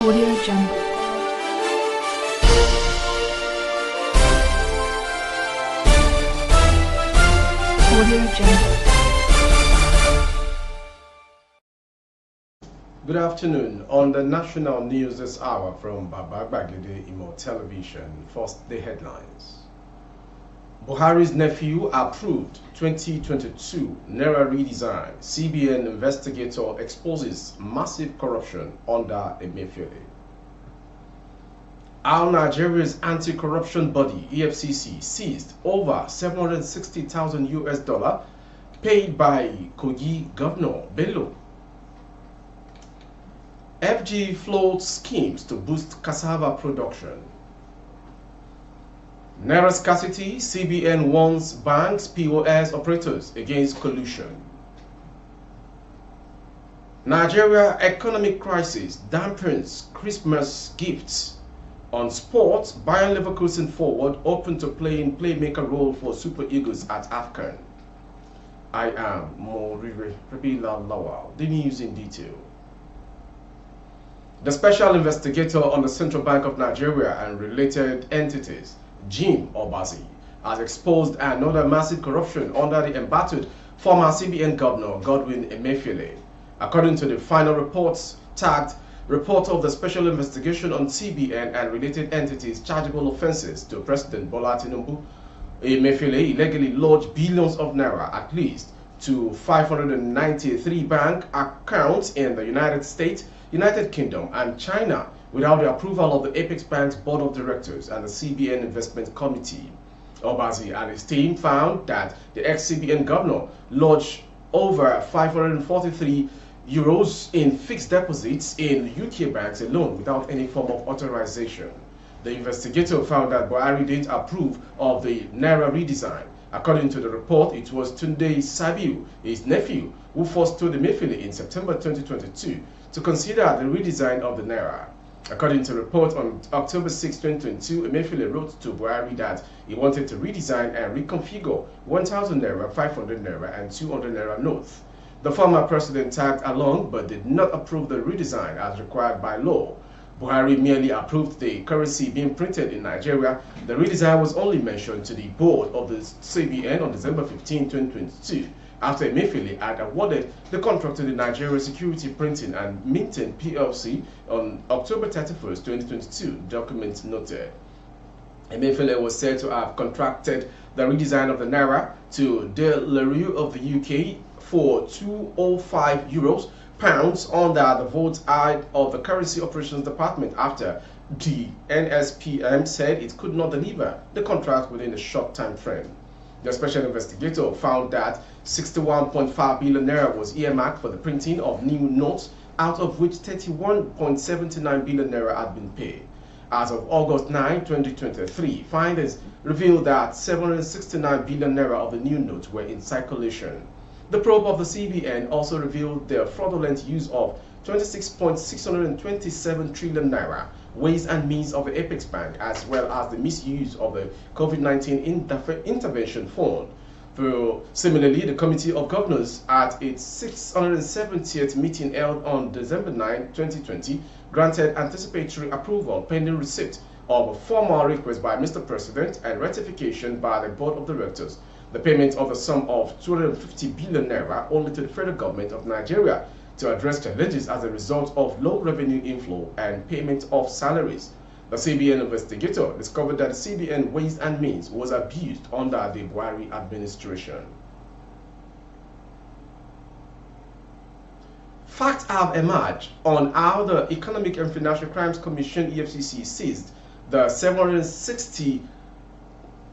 Audio Jungle. Audio Jungle. Good afternoon. On the national news this hour from Baba Gbagede Imo Television. First, the headlines. Buhari's nephew approved 2022 Naira redesign. CBN investigator exposes massive corruption under Emefiele. Our Nigeria's anti-corruption body, Efcc, seized over $760,000 paid by Kogi Governor Bello. FG floats schemes to boost cassava production. Naira scarcity, CBN warns banks, POS operators against collusion. Nigeria economic crisis dampens Christmas gifts. On sports, Bayern Leverkusen forward open to playing playmaker role for Super Eagles at AFCON. I am Morire Rabila Lawal. The news in detail. The special investigator on the Central Bank of Nigeria and related entities, Jim Obazi, has exposed another massive corruption under the embattled former CBN Governor Godwin Emefiele. According to the final reports tagged Report of the Special Investigation on CBN and related entities chargeable offenses to President Bola Tinubu, Emefiele illegally lodged billions of naira at least to 593 bank accounts in the United States, United Kingdom, and China without the approval of the Apex Bank's Board of Directors and the CBN Investment Committee. Obazi and his team found that the ex-CBN governor lodged over 543 euros in fixed deposits in UK banks alone without any form of authorization. The investigator found that Buhari didn't approve of the Naira redesign. According to the report, it was Tunde Sabiu, his nephew, who first told Emefiele in September 2022 to consider the redesign of the Naira. According to the report, on October 6, 2022, Emefiele wrote to Buhari that he wanted to redesign and reconfigure 1,000 Naira, 500 Naira, and 200 Naira notes. The former president tagged along but did not approve the redesign as required by law. Buhari merely approved the currency being printed in Nigeria. The redesign was only mentioned to the board of the CBN on December 15, 2022, after Emefiele had awarded the contract to the Nigeria Security Printing and Minting PLC on October 31, 2022, documents noted. Emefiele was said to have contracted the redesign of the Naira to De La Rue of the UK for €205 under the vote out of the Currency Operations Department after the NSPM said it could not deliver the contract within a short time frame. The special investigator found that 61.5 billion naira was earmarked for the printing of new notes, out of which 31.79 billion naira had been paid. As of August 9, 2023, findings revealed that 769 billion naira of the new notes were in circulation. The probe of the CBN also revealed the fraudulent use of 26.627 trillion naira, ways and means of the Apex Bank, as well as the misuse of the COVID-19 intervention fund. Similarly, the Committee of Governors at its 670th meeting held on December 9, 2020, granted anticipatory approval pending receipt of a formal request by Mr. President and ratification by the Board of Directors. The payment of a sum of 250 billion naira only to the federal government of Nigeria to address challenges as a result of low revenue inflow and payment of salaries. The CBN investigator discovered that the CBN Ways and Means was abused under the Buhari administration. Facts have emerged on how the Economic and Financial Crimes Commission (EFCC) seized the $760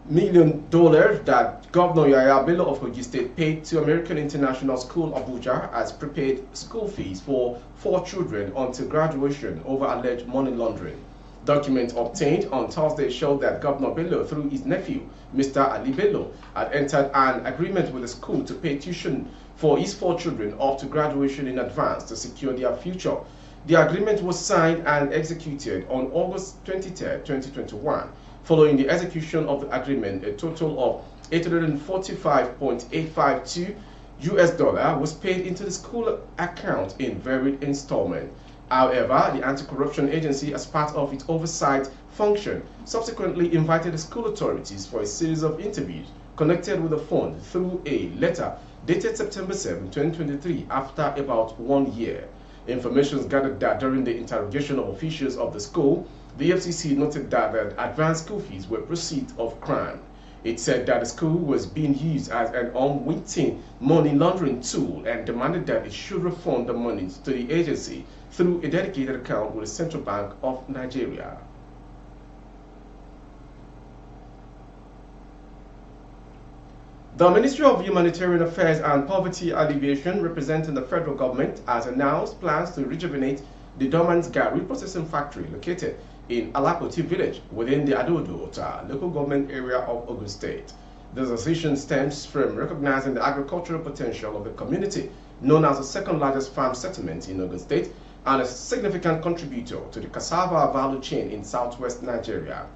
million that Governor Yahaya Bello of Kogi State paid to American International School Abuja as prepaid school fees for 4 children until graduation over alleged money laundering. Documents obtained on Thursday showed that Governor Bello, through his nephew, Mr. Ali Bello, had entered an agreement with the school to pay tuition for his 4 children up to graduation in advance to secure their future. The agreement was signed and executed on August 23, 2021. Following the execution of the agreement, a total of $845.852 was paid into the school account in varied installments. However, the anti-corruption agency, as part of its oversight function, subsequently invited the school authorities for a series of interviews connected with the fund through a letter dated September 7, 2023, after about 1 year. Information gathered that during the interrogation of officials of the school, the Efcc noted that the advanced school fees were proceeds of crime. It said that the school was being used as an unwitting money laundering tool and demanded that it should refund the monies to the agency through a dedicated account with the Central Bank of Nigeria. The Ministry of Humanitarian Affairs and Poverty Alleviation, representing the federal government, has announced plans to rejuvenate the dormant Gari processing factory located in Alapoti village within the Adodo local government area of Ogun State. This decision stems from recognizing the agricultural potential of the community, known as the second largest farm settlement in Ogun State and a significant contributor to the cassava value chain in southwest Nigeria.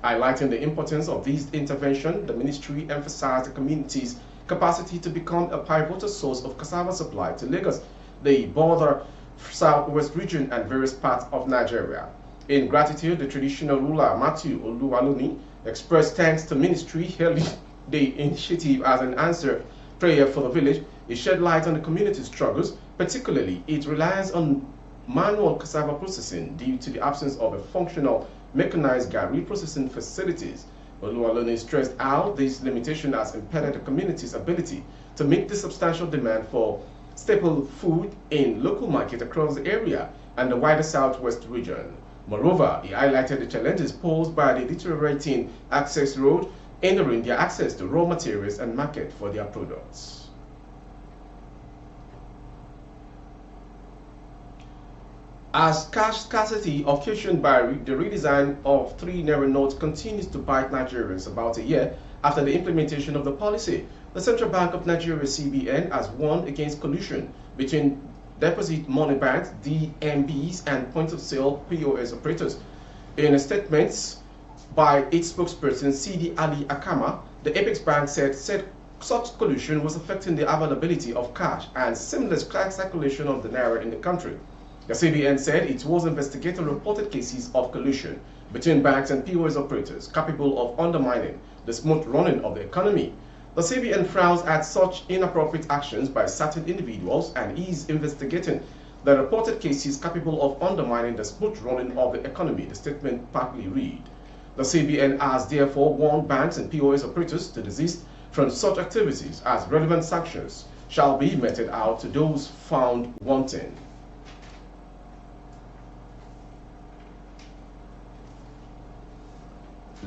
Highlighting the importance of this intervention, the ministry emphasized the community's capacity to become a pivotal source of cassava supply to Lagos, the border southwest region, and various parts of Nigeria. In gratitude, the traditional ruler Matthew Oluwaloni expressed thanks to ministry hailing the initiative as an answer prayer for the village. It shed light on the community's struggles, particularly its reliance on manual cassava processing due to the absence of a functional mechanized Gari processing facilities. Oluwaloni stressed how this limitation has impeded the community's ability to meet the substantial demand for staple food in local market across the area and the wider southwest region. Moreover, he highlighted the challenges posed by the deteriorating access road, hindering their access to raw materials and market for their products. As cash scarcity occasioned by the redesign of 3 Naira notes continues to bite Nigerians about a year after the implementation of the policy, the Central Bank of Nigeria (CBN) has warned against collusion between deposit money banks (DMBs) and point-of-sale (POS) operators. In a statement by its spokesperson Sidi Ali Akama, the Apex Bank said such collusion was affecting the availability of cash and seamless circulation of the naira in the country. The CBN said it was investigating reported cases of collusion between banks and POS operators capable of undermining the smooth running of the economy. The CBN frowns at such inappropriate actions by certain individuals and is investigating the reported cases capable of undermining the smooth running of the economy, the statement partly read. The CBN has therefore warned banks and POS operators to desist from such activities as relevant sanctions shall be meted out to those found wanting.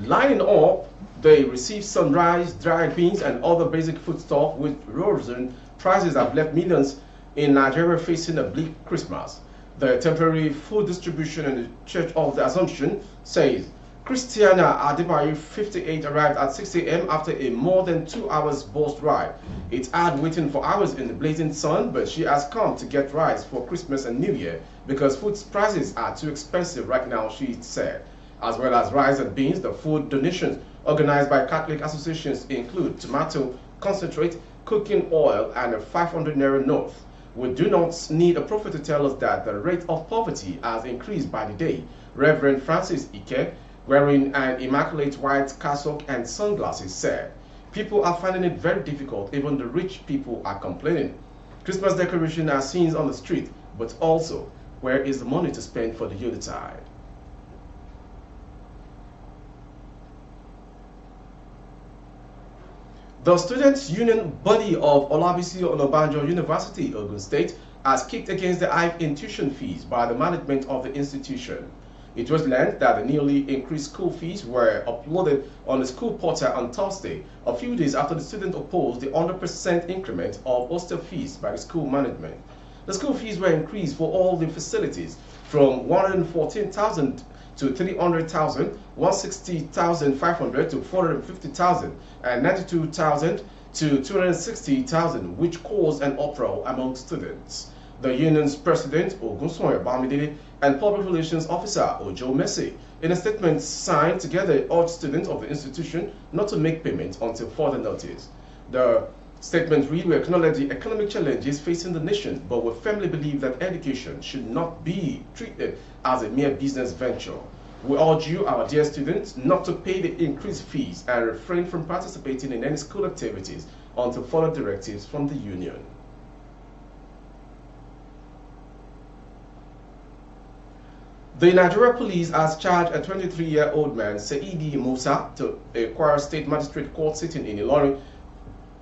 Lining up, they receive some rice, dried beans, and other basic foodstuff with risen prices have left millions in Nigeria facing a bleak Christmas. The temporary food distribution in the Church of the Assumption says Christiana Adebayo, 58, arrived at 6 a.m. after a more than 2 hours bus ride. It's hard waiting for hours in the blazing sun, but she has come to get rice for Christmas and New Year because food prices are too expensive right now, she said. As well as rice and beans, the food donations organized by Catholic associations include tomato concentrate, cooking oil, and a 500 Naira note. We do not need a prophet to tell us that the rate of poverty has increased by the day. Reverend Francis Ike, wearing an immaculate white cassock and sunglasses, said, "People are finding it very difficult. Even the rich people are complaining. Christmas decorations are seen on the street, but also, where is the money to spend for the Unitide?" The Students' Union body of Olabisi Onabanjo University, Ogun State, has kicked against the high tuition fees by the management of the institution. It was learned that the newly increased school fees were uploaded on the school portal on Thursday, a few days after the student opposed the 100% increment of hostel fees by the school management. The school fees were increased for all the facilities from 114,000 to 300,000, 160,500 to 450,000, and 92,000 to 260,000, which caused an uproar among students. The union's president, Ogunsoye Bamidele, and public relations officer, Ojo Messi, in a statement signed together, urged students of the institution not to make payment until further notice. The Statement read, we acknowledge the economic challenges facing the nation, but we firmly believe that education should not be treated as a mere business venture. We urge you, our dear students, not to pay the increased fees and refrain from participating in any school activities until further directives from the union. The Nigeria police has charged a 23-year-old man, Saidi Musa, to a Kwara State Magistrate Court sitting in Ilorin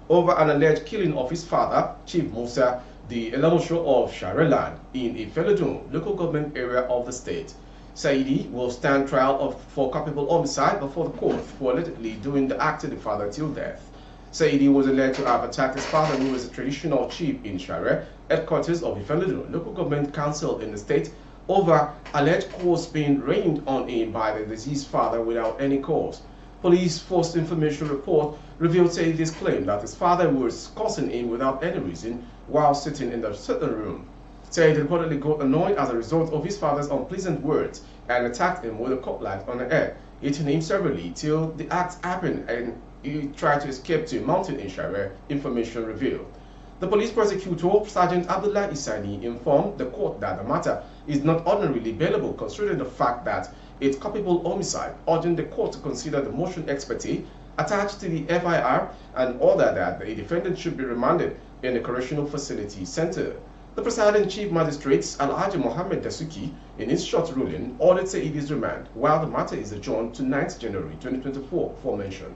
over an alleged killing of his father, Chief Musa, the Elamusho of Shareland, in Ifelodun, local government area of the state. Saidi will stand trial for culpable homicide before the court for allegedly doing the act to the father till death. Saidi was alleged to have attacked his father, who was a traditional chief in Share, headquarters of Ifelodun, local government council in the state, over alleged course being rained on him by the deceased father without any cause. Police forced information report revealed Saidi's claim that his father was cursing him without any reason while sitting in the sitting room. Saidi reportedly got annoyed as a result of his father's unpleasant words and attacked him with a cutlass on the head, hitting him severely till the act happened and he tried to escape to a mountain in Shire, information revealed. The police prosecutor, Sergeant Abdullah Isani, informed the court that the matter is not ordinarily bailable considering the fact that it's culpable homicide, urging the court to consider the motion expertise attached to the FIR and order that the defendant should be remanded in the Correctional Facility Center. The presiding chief magistrate, Alhaji Mohammed Dasuki, in his short ruling, ordered Saidi's remand, while the matter is adjourned to 9th January 2024 for mention.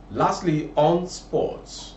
Lastly, on sports.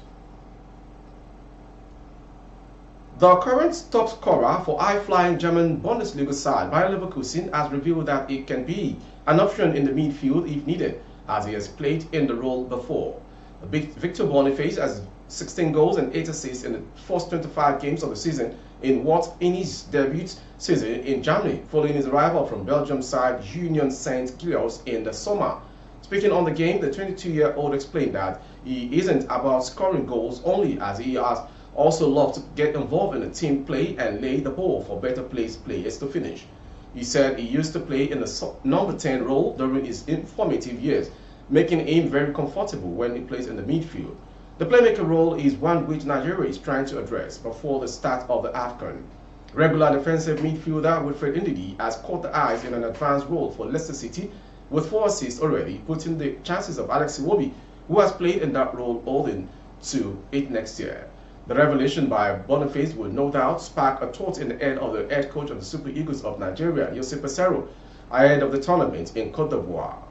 The current top scorer for high-flying German Bundesliga side, Bayer Leverkusen, has revealed that it can be an option in the midfield if needed, as he has played in the role before. Victor Boniface has 16 goals and 8 assists in the first 25 games of the season in his debut season in Germany, following his arrival from Belgium side Union Saint-Gilloise in the summer. Speaking on the game, the 22-year-old explained that he isn't about scoring goals only, as he has also loved to get involved in the team play and lay the ball for better players to finish. He said he used to play in the number 10 role during his formative years, making him very comfortable when he plays in the midfield. The playmaker role is one which Nigeria is trying to address before the start of the AFCON. Regular defensive midfielder Wilfred Ndidi has caught the eyes in an advanced role for Leicester City, with 4 assists already, putting the chances of Alex Iwobi, who has played in that role, holding to it next year. The revelation by Boniface will no doubt spark a thought in the head of the head coach of the Super Eagles of Nigeria, Joseph Pesero, ahead of the tournament in Cote d'Ivoire.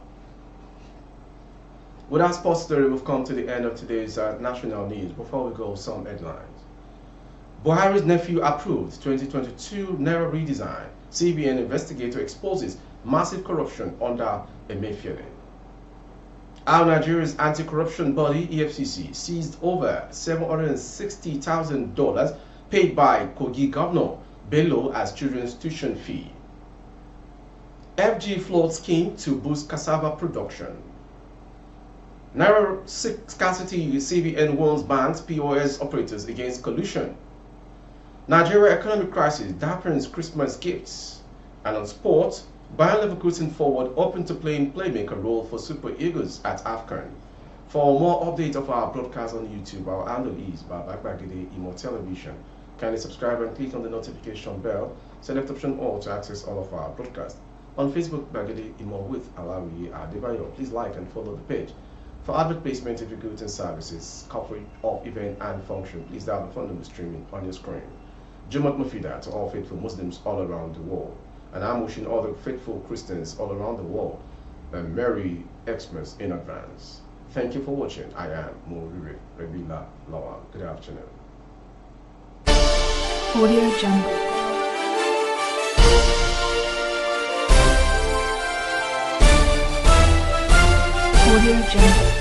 With that sports story, we've come to the end of today's national news. Before we go, some headlines. Buhari's nephew approved 2022 Naira redesign. CBN investigator exposes massive corruption under Emefiele. Our Nigeria's anti-corruption body, Efcc, seized over $760,000 paid by Kogi Governor Bello as children's tuition fee. FG float scheme to boost cassava production. Naira scarcity, CBN warns banks, POS operators against collusion. Nigeria economic crisis dampens Christmas gifts. And on sports, Bayer Leverkusen forward open to playing playmaker role for Super Eagles at AFCON. For more updates of our broadcast on YouTube, our handle is Babakbagide Imo Television. Kindly subscribe and click on the notification bell. Select option all to access all of our broadcasts. On Facebook, Bagide Imo with Alawi Adebayo. Please like and follow the page. For advert placement, if you're goods and services, corporate or event and function, please dial the phone number streaming on your screen. Jumat Mufida to all faithful Muslims all around the world. And I'm wishing all the faithful Christians all around the world a Merry Xmas in advance. Thank you for watching. I am Muriri Rebila Lawa. Good afternoon. Audio Jungle. Audio Jungle.